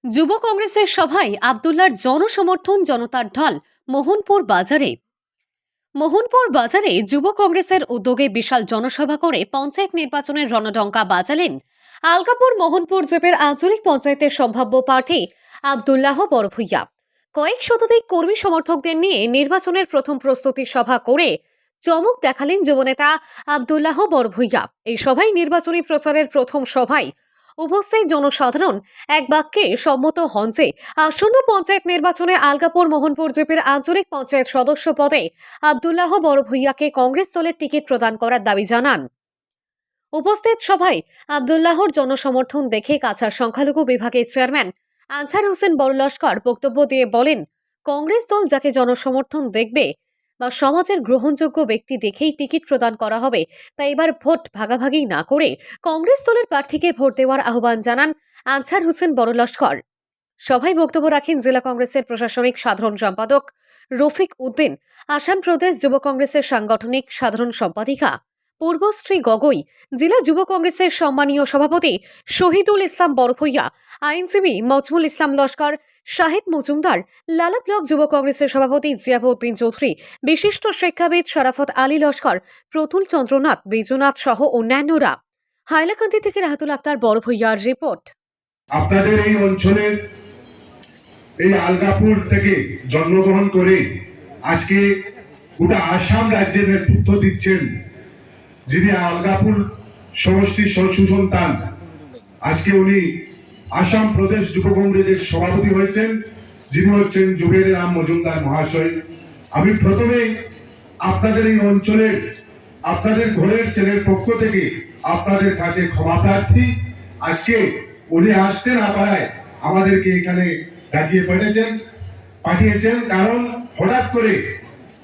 যুব কংগ্রেসের সভায় আব্দুল্লার জনসমর্থন জনতার ঢল মোহনপুর বাজারে যুব কংগ্রেসের উদ্যোগে বিশাল জনসভা করে পঞ্চায়েত নির্বাচনের রণডঙ্কা বাজালেন আলগাপুর মোহনপুর জেপের আঞ্চলিক পঞ্চায়েতের সম্ভাব্য প্রার্থী আব্দুল্লাহ বড়ভূইয়া। কয়েক শতাধিক কর্মী সমর্থকদের নিয়ে নির্বাচনের প্রথম প্রস্তুতি সভা করে চমক দেখালেন যুবনেতা আব্দুল্লাহ বড়ভূইয়া। এই সভায় নির্বাচনী প্রচারের প্রথম সভায় উপস্থিত জনসাধারণ এক বাক্যে সম্মত হন যে আসন্ন পঞ্চায়েত নির্বাচনে আলগাপুর মোহনপুর জেপের আঞ্চলিক পঞ্চায়েত সদস্য পদে আব্দুল্লাহ বড়ভূইয়াকে কংগ্রেস দলের টিকিট প্রদান করার দাবি জানান। উপস্থিত সভায় আব্দুল্লাহর জনসমর্থন দেখে কাছাড় সংখ্যালঘু বিভাগের চেয়ারম্যান আনসার হোসেন বড় লস্কর বক্তব্য দিয়ে বলেন, কংগ্রেস দল যাকে জনসমর্থন দেখবে বা সমাজের গ্রহণযোগ্য ব্যক্তি দেখেই টিকিট প্রদান করা হবে, তাই এবার ভোট ভাগাভাগি না করে কংগ্রেস দলের প্রার্থীকে ভোট দেওয়ার আহ্বান জানান আনসার হোসেন বড় লস্কর। সভায় বক্তব্য রাখেন জেলা কংগ্রেসের প্রশাসনিক সাধারণ সম্পাদক রফিক উদ্দিন, আসাম প্রদেশ যুব কংগ্রেসের সাংগঠনিক সাধারণ সম্পাদিকা পূর্বশ্রী গগৈ, জেলা যুব কংগ্রেসের সম্মানীয় সভাপতি শহীদুল ইসলাম বড়ভূইয়া, আইনজীবী মজমুল ইসলাম লস্কর, শাহিদ মজুমদার, লালা ব্লক যুব কংগ্রেসের সভাপতি জিয়াবউদ্দিন চৌধুরী, বিশিষ্ট শিক্ষাবিদ শরাফত আলী লস্কর, প্রতুল চন্দ্রনাথ, বিজুনাথ সহ অন্যান্যরা। হাইলাকান্দি থেকে রাহাতুল আক্তার বড়ভূইয়ার রিপোর্ট। আপনাদের এই অঞ্চলের এই আলগাপুর থেকে জন্মগ্রহণ করে আজকে গোটা আসাম রাজ্যের নেতৃত্ব দিচ্ছেন, যিনি আলগাপুর সমষ্টির সুসন্তান। আজকে উনি আসাম প্রদেশ যুব কংগ্রেসের সভাপতি হয়েছেন, যিনি হচ্ছেন জুবের রাম মজুমদার মহাশয়। আমি প্রথমে আপনাদের এই অঞ্চলের আপনাদের ঘরের ছেলের পক্ষ থেকে আপনাদের কাছে ক্ষমা প্রার্থী। আজকে উনি আসতে না পারায় আমাদেরকে এখানে ডাকিয়ে পাঠিয়েছেন, কারণ হঠাৎ করে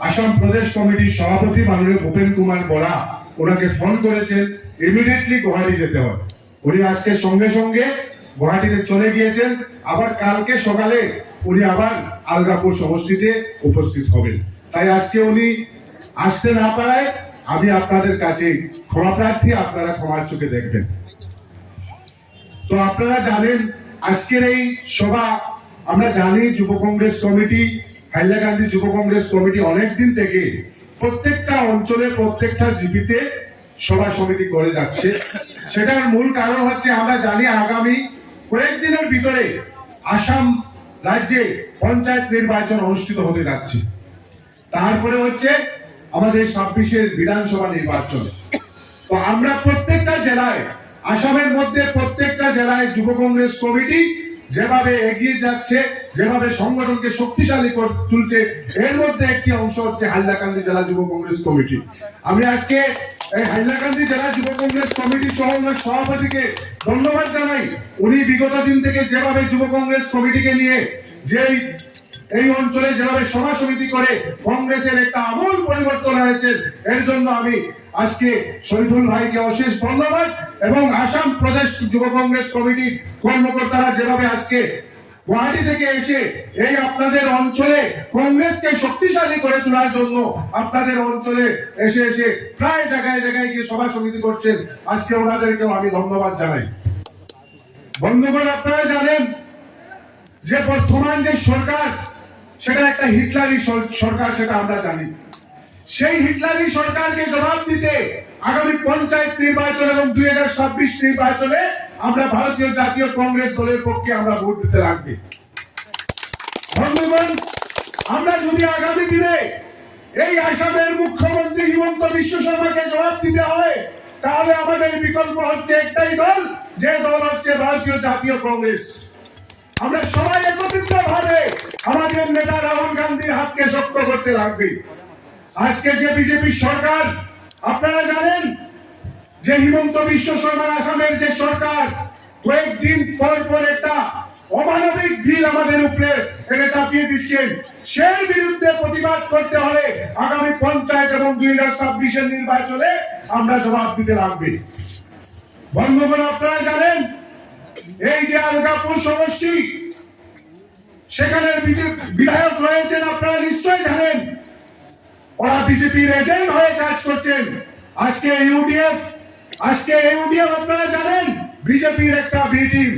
আসাম প্রদেশ কমিটির সভাপতি মাননীয় ভূপেন কুমার বরা ওনাকে ফোন করেছেন, ইমিডিয়েটলি গুয়াহাটি যেতে হয়। উনি আজকে সঙ্গে সঙ্গে গুয়াহাটিতে চলে গিয়েছেন, আবার কালকে সকালে উনি আবার আলগাপুর সমষ্টিতে উপস্থিত হবেন। তাই আজকে উনি আসতে না পারায় আমি আপনাদের কাছে ক্ষমা প্রার্থী, আপনারা ক্ষমার চোখে দেখবেন। তো আপনারা জানেন আজকের এই সভা, আমরা জানি যুব কংগ্রেস কমিটি, হাইলাকান্দি যুব কংগ্রেস কমিটি অনেকদিন থেকে প্রত্যেকটা অঞ্চলে প্রত্যেকটা জিপিতে সভা সমিতি করে যাচ্ছে। সেটার মূল কারণ হচ্ছে আমরা জানি আগামী কয়েকদিনের ভিতরে আসাম রাজ্যে পঞ্চায়েত নির্বাচন অনুষ্ঠিত হতে যাচ্ছে, তারপরে হচ্ছে আমাদের 26-এর বিধানসভা নির্বাচন। তো আমরা প্রত্যেকটা জেলায়, আসামের মধ্যে প্রত্যেকটা জেলায় যুব কংগ্রেস কমিটি যেভাবে এগিয়ে যাচ্ছে, যেভাবে সংগঠনকে শক্তিশালী করে তুলছে, এর মধ্যে একটি অংশ হচ্ছে হাইলাকান্দি জেলা যুব কংগ্রেস কমিটি। আমি আজকে এই হাইলাকান্দি জেলা যুব কংগ্রেস কমিটি সহ সভাপতিকে ধন্যবাদ জানাই। উনি বিগত দিন থেকে যেভাবে যুব কংগ্রেস কমিটিকে নিয়ে এই অঞ্চলে যেভাবে সভা সমিতি করে কংগ্রেসের একটা আমূল পরিবর্তন হয়েছে, এর জন্য আমি আজকে শহীদুল ভাইকে অশেষ ধন্যবাদ। এবং আসাম প্রদেশ যুব কংগ্রেস কমিটির কর্মকর্তারা যেভাবে আজকে গুয়াহাটি থেকে এসে এই আপনাদের অঞ্চলে কংগ্রেসকে শক্তিশালী করে তোলার জন্য আপনাদের অঞ্চলে এসে প্রায় জায়গায় জায়গায় গিয়ে সভা সমিতি করছেন, আজকে ওনাদেরকেও আমি ধন্যবাদ জানাই। বন্ধুগণ, আপনারা জানেন যে বর্তমান যে সরকার, সেটা একটা হিটলারি সরকার, সেটা আমরা জানি। সেই হিটলারি সরকারকে জবাব দিতে আগামী পঞ্চায়েত নির্বাচন এবং 2026 নির্বাচনে আমরা ভারতীয় জাতীয় কংগ্রেস দলের পক্ষে আমরা ভোট দিতে লাগবে। বন্ধুগণ, আমরা যদি আগামী দিনে এই আসামের মুখ্যমন্ত্রী হিমন্ত বিশ্ব শর্মাকে জবাব দিতে হয়, তাহলে আমাদের বিকল্প হচ্ছে একটাই দল, যে দল হচ্ছে ভারতীয় জাতীয় কংগ্রেস। আমরা সবাই একত্রিত ভাবে আমাদের নেতা রাহুল গান্ধীর হাতকে শক্ত করতে লাগবে। আজকে যে বিজেপি সরকার, আপনারা জানেন যে হিমন্ত বিশ্ব শর্মার আসামের যে সরকার কয়েকদিন পর পর একটা অমানবিক বিল আমাদের উপরে এনে চাপিয়ে দিচ্ছেন, সেই বিরুদ্ধে প্রতিবাদ করতে হলে আগামী পঞ্চায়েত এবং 2026-এর নির্বাচনে আমরা জবাব দিতে লাগবে। বন্ধুগণ, আপনারা জানেন এই যে আলগাপুর সমষ্টি, সেখানে বিধায়ক রয়েছেন, আপনারা নিশ্চয়ই জানেন ওরা বিজেপির এজেন্ট হয়ে কাজ করছেন। আজকে ইউডিএফ আপনারা জানেন বিজেপির একটা বি টিম।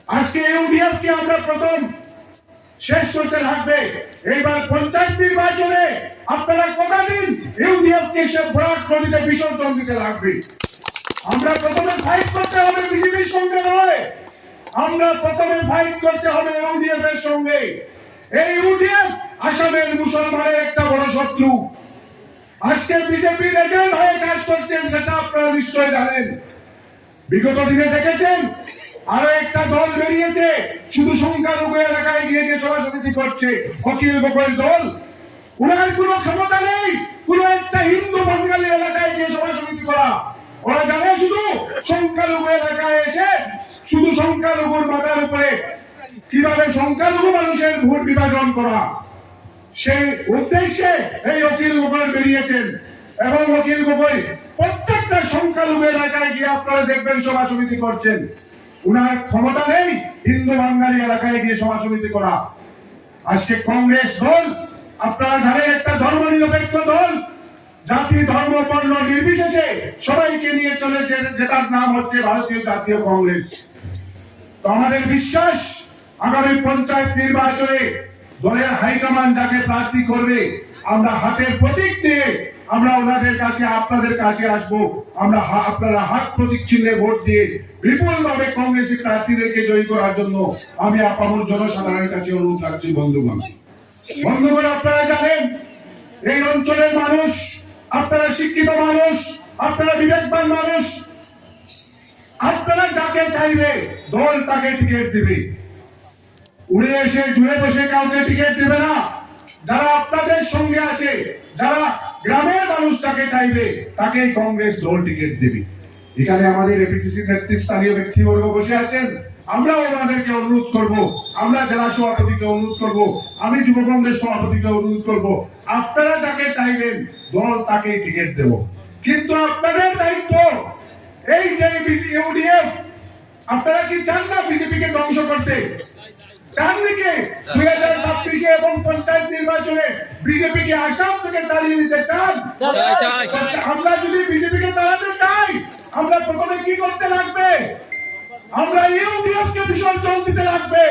আজকে ইউডিএফ কে আমরা প্রথম শেষ করতে লাগবে। এইবার পঞ্চায়েত নির্বাচনে আপনারা কতদিন ইউডিএফ কে সে ভরাট নদীতে বিসর্জন দিতে লাগবে। আমরা প্রথমে ফাইট করতে হবে বিজেপির সঙ্গে নয়, আমরা প্রথমে ফাইট করতে হবে ইউডিএফ এর সঙ্গে। এই ইউডিএফ আসামের মুসলমানের একটা বড় শত্রু। আজকে বিজেপির এজেন্ট হয়ে কাজ করছেন, সেটা আপনারা নিশ্চয় জানেন। বিগত দিনে দেখেছেন আরো একটা দল বেরিয়েছে, শুধু সংখ্যালঘু এলাকায় গিয়ে গিয়ে সভাপতি করছে, অখিল গগৈর দল। ওনার কোনো ক্ষমতা নেই কোন একটা হিন্দু বাঙালি এলাকায় গিয়ে সভাপতি করা। ওরা জানে শুধু সংখ্যালঘু এলাকায় এসে শুধু সংখ্যালঘুর মাথার উপরে কিভাবে সংখ্যালঘু মানুষের ভোট বিভাজন করা, সেই উদ্দেশ্যে এই অখিল গগৈ বেরিয়েছেন। এবং অখিল গগৈ প্রত্যেকটা সংখ্যালঘু এলাকায় গিয়ে আপনারা দেখবেন সভা সমিতি করছেন। উনার ক্ষমতা নেই হিন্দু বাঙালি এলাকায় গিয়ে সভা সমিতি করা। আজকে কংগ্রেস দল আপনারা জানেন একটা ধর্ম নিরপেক্ষ দল, জাতি ধর্ম বর্ণ নির্বিশেষে সবাইকে নিয়ে চলেছে, যেটার নাম হচ্ছে ভারতীয় জাতীয় কংগ্রেস। তো আমাদের বিশ্বাস আগামী পঞ্চায়েত নির্বাচনে দলের হাইকমান্ড যাকে প্রার্থী করবে, আমরা হাতের প্রতীক নিয়ে আমরা ওনাদের কাছে আপনাদের কাছে আসবো। আমরা আপনারা হাত প্রতীক চিহ্নে ভোট দিয়ে বিপুল ভাবে কংগ্রেসী প্রার্থীদেরকে জয়ী করার জন্য আমি আপামর জনসাধারণের কাছে অনুরোধ রাখছি। বন্ধুগণ, আপনারা জানেন এই অঞ্চলের মানুষ, আপনারা শিক্ষিত মানুষ, আপনারা বিবেকবান মানুষ, আপনারা যাকে চাইবে দল তাকে টিকিট দিবে। উড়ে এসে জুড়ে বসে কাউকে টিকিট দেবে না। যারা আপনাদের সঙ্গে আছে, যারা গ্রামের মানুষ তাকে চাইবে, তাকেই কংগ্রেস দল টিকিট দেবে। এখানে আমাদের এপিসিসি নেতৃস্থানীয় ব্যক্তিবর্গ বসে আছেন, আমরা ওনাদেরকে অনুরোধ করব, আমরা জেলা সভাপতিকে অনুরোধ করব, আমি যুব কংগ্রেস সভাপতিকে অনুরোধ করব, আপনারা যাকে চাইবেন দল তাকেই টিকিট দেব। কিন্তু আপনাদের দায়িত্ব এই যে ইউডিএফ, আপনারা কি চান না বিজেপিকে ধ্বংস করতে? চান নাকি 2026 এবং পঞ্চায়েত নির্বাচনে বিজেপিকে আসাম থেকে তাড়িয়ে দিতে চান? আমরা যদি বিজেপিকে তাড়াতে চাই, আমরা প্রথমে কি করতে লাগবে? আমরা ইউডিএফ কে বিসর্জন দিতে লাগবে।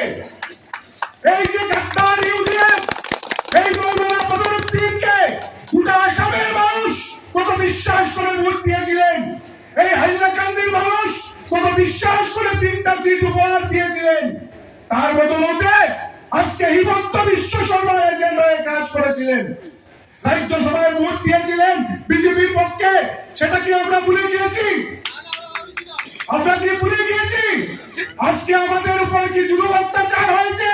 এই যে গাদ্দার ইউডিএফ, এই মৌলানা বদরুদ্দিনকে গোটা আসামের মানুষ কত বিশ্বাস করে ভোট দিয়েছিলেন, এই হাইলাকান্দির মানুষ কত বিশ্বাস করে 3টা সিট উপহার দিয়েছিলেন। তার বদলতে আজকে হিমন্ত বিশ্ব শর্মা এজেন্ট হয়ে কাজ করেছিলেন, রাজ্যসভায় ভোট দিয়েছিলেন বিজেপির পক্ষে। সেটা কি আমরা ভুলে গিয়েছি? আমরা কি ভুলে গিয়েছি? আজকে আমাদের উপর কি জুলুম অত্যাচার হয়েছে?